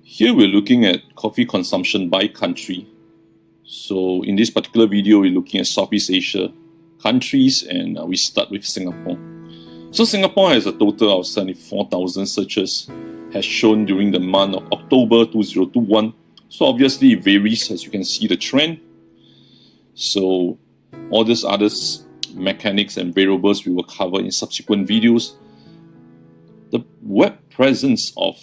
Here we're looking at coffee consumption by country. So in this particular video, we're looking at Southeast Asia countries, and we start with Singapore. So Singapore has a total of 74,000 searches, as shown during the month of October 2021. So obviously it varies, as you can see the trend. So all these other mechanics and variables we will cover in subsequent videos. The web presence of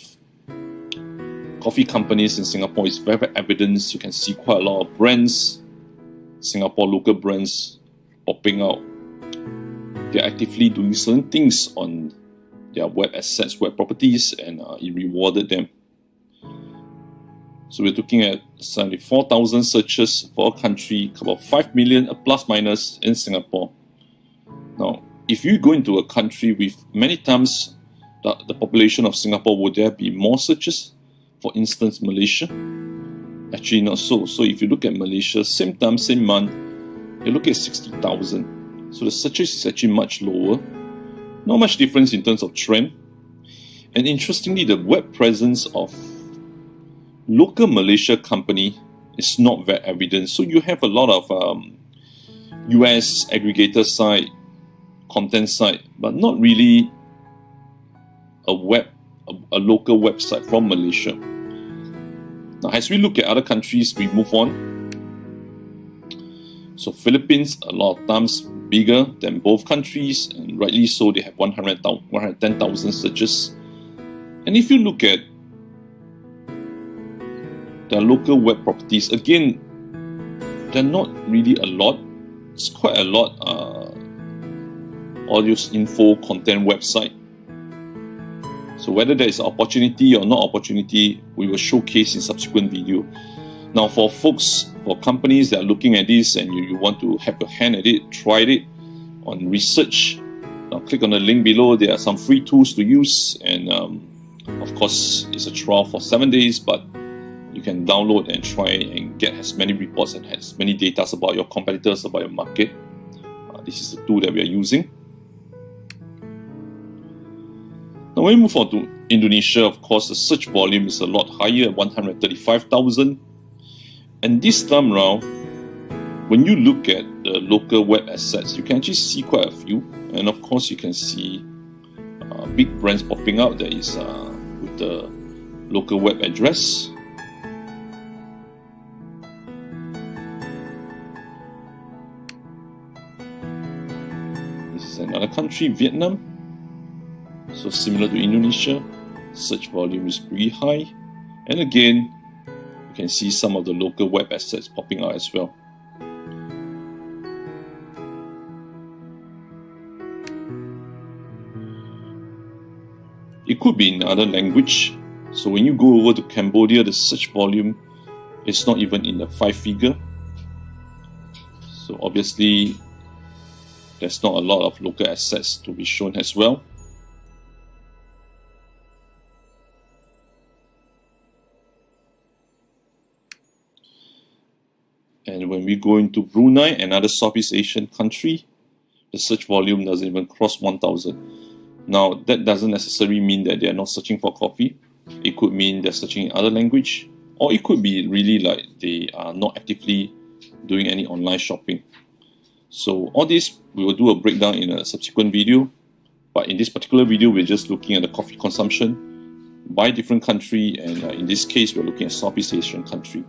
coffee companies in Singapore is very evident. You can see quite a lot of brands, Singapore local brands popping out. They're actively doing certain things on their web assets, web properties, and it rewarded them. So we're looking at 74,000 searches for a country, about 5 million plus minus in Singapore. Now, if you go into a country with many times the population of Singapore, would there be more searches? For instance, Malaysia? Actually not so. So if you look at Malaysia, same time, same month, you look at 60,000. So the searches is actually much lower. Not much difference in terms of trend. And interestingly, the web presence of local Malaysia company is not very evident. So you have a lot of US aggregator site, content site, but not really a local website from Malaysia. Now, as we look at other countries, we move on. So Philippines, a lot of times bigger than both countries, and rightly so, they have 110,000 searches. And if you look at their local web properties, again, they're not really a lot. It's quite a lot audio info content website. So whether there is an opportunity or not opportunity, we will showcase in subsequent video. Now for companies that are looking at this and you want to have a hand at it, try it on research. Now click on the link below. There are some free tools to use, and of course it's a trial for 7 days, but you can download and try and get as many reports and as many data about your competitors, about your market. This is the tool that we are using. Now when we move on to Indonesia, of course the search volume is a lot higher, 135,000. And this time around, when you look at the local web assets, you can actually see quite a few. And of course you can see big brands popping out that is with the local web address. This is another country, Vietnam. So similar to Indonesia, search volume is pretty high. And again, you can see some of the local web assets popping out as well. It could be in another language. So when you go over to Cambodia, the search volume is not even in the 5-figure. So obviously, there's not a lot of local assets to be shown as well. And when we go into Brunei, another Southeast Asian country, the search volume doesn't even cross 1,000. Now, that doesn't necessarily mean that they are not searching for coffee. It could mean they're searching in other language, or it could be really like they are not actively doing any online shopping. So all this, we will do a breakdown in a subsequent video. But in this particular video, we're just looking at the coffee consumption by different country, and in this case, we're looking at Southeast Asian country.